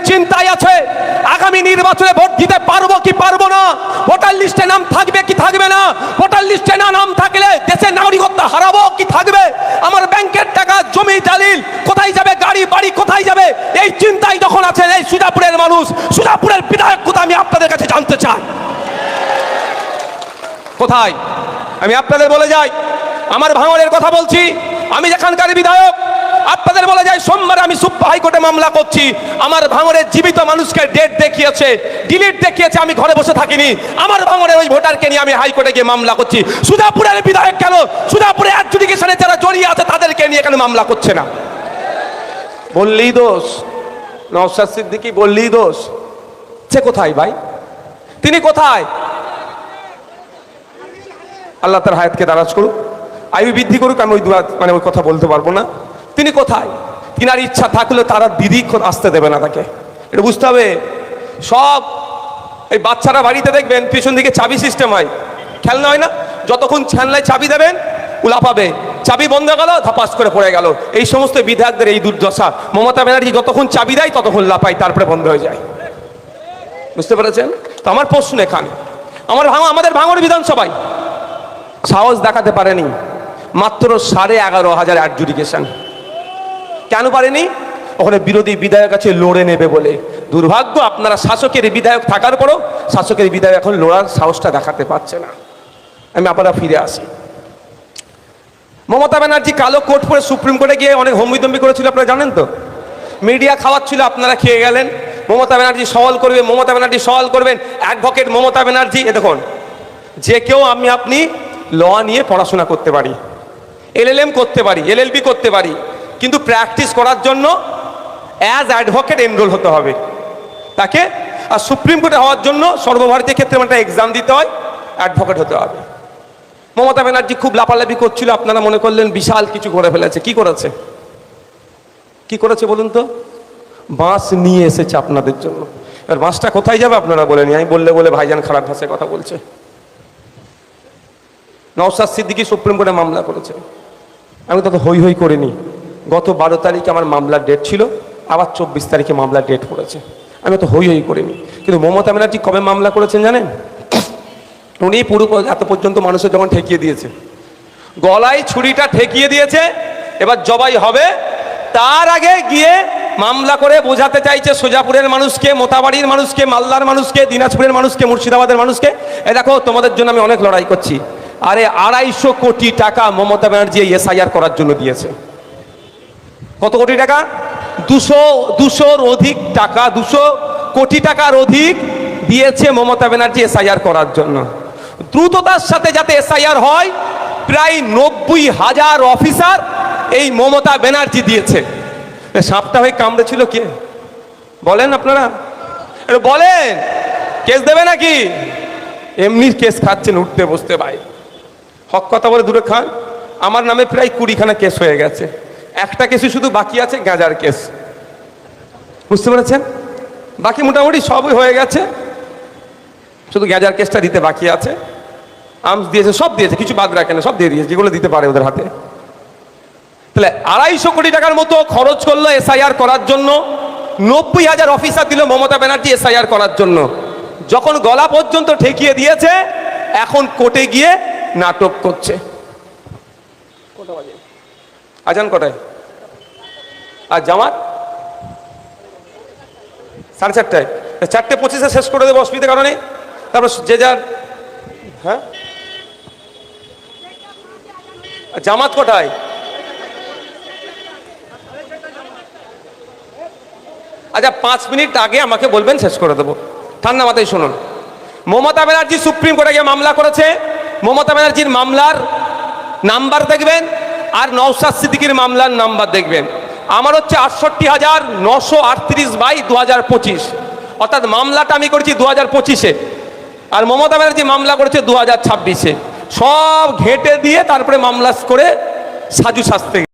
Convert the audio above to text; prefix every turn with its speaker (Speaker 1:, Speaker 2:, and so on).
Speaker 1: চিন্তায় আছে আগামী নির্বাচনে ভোট দিতে পারবো কি পারবো না, ভোটার লিস্টে নাম থাকবে কি থাকবে না, ভোটার লিস্টে না নাম থাকলে দেশের নাগরিকত্ব হারাবো কি থাকবে, আমার ব্যাংকের টাকা জমি দলিল কোথায় যাবে, গাড়ি বাড়ি কোথায় যাবে, এই চিন্তায় যখন আছেন এই সুজাপুরের মানুষ, সুজাপুরের বিধায়ক কোথায় আমি আপনাদের কাছে জানতে চাই কোথায়। আমি আপনাদের বলে যাই, আমার ভাঙড়ের কথা বলছি, আমি যেখানকার বিধায়ক আপনাদের বলে যাই, সোমবার আমি সুপ্রিম হাইকোর্টে মামলা করছি। আমার ভাঙড়ের জীবিত মানুষকে ডেট দেখিয়েছে, ডিলিট দেখিয়েছে, আমি ঘরে বসে থাকিনি, আমার ভাঙড়ের ওই ভোটারকে নিয়ে আমি হাইকোর্টে গিয়ে মামলা করছি। সুজাপুরের বিধায়ক কেন সুজাপুরে অ্যাডজুডিকেশনে যারা জড়িয়ে আছে তাদেরকে নিয়ে কেন মামলা করছে না? বললেই দোষ, নওশাদ সিদ্দিকী বললেই দোষ। সে কোথায় ভাই, তিনি কোথায়? আল্লাহ তার হায়াতকে দারাজ করুক, আয়ু বৃদ্ধি করুক, আমি ওই কথা বলতে পারবো না। তিনি কোথায়? তিনার ইচ্ছা থাকলেও তারা দিদি আসতে দেবে না তাকে, এটা বুঝতে হবে। সব এই বাচ্চারা বাড়িতে দেখবেন পিছন দিকে চাবি সিস্টেম হয়, খেলনা হয় না, যতক্ষণ খেলনায় চাবি দেবেন উলাপাবে, চাবি বন্ধ গেল ধাপাস করে পড়ে গেল। এই সমস্ত বিধায়কদের এই দুর্দশা। মমতা ব্যানার্জি যতক্ষণ চাবি দেয় ততক্ষণ লাপায়, তারপরে বন্ধ হয়ে যায়। বুঝতে পেরেছেন তো? আমার প্রশ্ন এখানে, আমাদের ভাঙড় বিধানসভায় সাহস দেখাতে পারেনি, মাত্র 11,500 অ্যাডজুডিকেশন। কেন পারেনি? ওখানে বিরোধী বিধায়ক আছে লড়ে নেবে বলে। দুর্ভাগ্য, আপনারা শাসকের বিধায়ক থাকার পরও শাসকের বিধায়ক এখন লড়ার সাহসটা দেখাতে পারছে না। আমি আপনারা ফিরে আসি, মমতা ব্যানার্জি কালো কোট পরে সুপ্রিম কোর্টে গিয়ে অনেক হম্বিতম্বি করেছিল, আপনারা জানেন তো। মিডিয়া খাওয়াচ্ছিল, আপনারা খেয়ে গেলেন। মমতা ব্যানার্জি সওয়াল করবে, মমতা ব্যানার্জি সওয়াল করবেন। অ্যাডভোকেট মমতা ব্যানার্জি, এ দেখুন, যে কেউ আপনি ল নিয়ে পড়াশোনা করতে পারি, LLM করতে পারি, LLB করতে পারি, কিন্তু প্র্যাকটিস করার জন্য অ্যাজ অ্যাডভোকেট এনরোল হতে হবে তাকে। আর সুপ্রিম কোর্টে হওয়ার জন্য সর্বভারতীয় ক্ষেত্রে একটা এক্সাম দিতে হয়, অ্যাডভোকেট হতে হবে। মমতা ব্যানার্জি খুব লাফালাফি করছিল, আপনারা মনে করলেন বিশাল কিছু করে ফেলেছে। কি করেছে, কি করেছে বলুন তো? বাঁশ নিয়ে এসেছে আপনাদের জন্য। এবার বাঁশটা কোথায় যাবে আপনারা বলেনি, আমি বলে ভাইজান খারাপ ভাষায় কথা বলছে। নওশাদ সিদ্দিকী সুপ্রিম কোর্টে মামলা করেছে, আমি তত হই হই করিনি। গত 12 তারিখে আমার মামলার ডেট ছিল, আবার 24 তারিখে মামলার ডেট পড়েছে, আমি তো হই হই করিনি। কিন্তু মমতা ব্যানার্জি কবে মামলা করেছেন জানেন? উনি পুরো এত পর্যন্ত মানুষের যখন ঠেকিয়ে দিয়েছে, গলায় ছুরিটা ঠেকিয়ে দিয়েছে, এবার জবাই হবে, তার আগে গিয়ে মামলা করে বোঝাতে চাইছে সোজাপুরের মানুষকে, মোতাবাড়ির মানুষকে, মালদার মানুষকে, দিনাজপুরের মানুষকে, মুর্শিদাবাদের মানুষকে, এ দেখো তোমাদের জন্য আমি অনেক লড়াই করছি। আরে 250 কোটি টাকা মমতা ব্যানার্জি SIR করার জন্য দিয়েছে। কত কোটি টাকা? 200 অধিক টাকা, 200 কোটি টাকার অধিক দিয়েছে মমতা ব্যানার্জি SIR করার জন্য। দ্রুততার সাথে যাতে SIR হয়, প্রায় 90,000 অফিসার এই মমতা ব্যানার্জি দিয়েছে। সাপটা হয়ে কামড়েছিল কে বলেন আপনারা? বলেন, কেস দেবে নাকি? এমনি কেস খাচ্ছেন উঠতে বসতে ভাই, হক কথা বলে দূরে খান। আমার নামে প্রায় 20খানা কেস হয়ে গেছে, একটা কেসই শুধু বাকি আছে, গাঁজার কেস। বুঝতে পেরেছেন? বাকি মোটামুটি সবই হয়ে গেছে, শুধু গাঁজার কেসটা দিতে বাকি আছে। আর্মস দিয়েছে, সব দিয়েছে, কিছু বাদ রাখে না, সব দিয়ে দিয়েছে যেগুলো দিতে পারে ওদের হাতে। তাহলে 250 কোটি টাকার মতো খরচ করলো SIR করার জন্য, 90,000 অফিসার দিল মমতা ব্যানার্জি SIR করার জন্য। যখন গলা পর্যন্ত ঠেকিয়ে দিয়েছে, এখন কোর্টে গিয়ে নাটক করছে। কটা বাজে? আজান কটায়? আর জামাত 4:30টায়। 4:25 শেষ করে দেবো, অসুবিধা কারণে। তারপর যে যার, হ্যাঁ জামাত কটায়? আচ্ছা 5 মিনিট আগে আমাকে বলবেন, শেষ করে দেবো। ঠান্ডা মাথায় শুনুন, মমতা ব্যানার্জি সুপ্রিম কোর্টে গিয়ে মামলা করেছে। মমতা ব্যানার্জির মামলার নাম্বার দেখবেন, আর নওশাদ সিদ্দিকীর মামলার নাম্বার দেখবেন। আমার হচ্ছে 68,938/2025, অর্থাৎ মামলাটা আমি করেছি 2025-এ, আর মমতা ব্যানার্জি মামলা করেছে 2026-এ। সব ঘেঁটে দিয়ে তারপরে মামলা করে সাজু সাজতে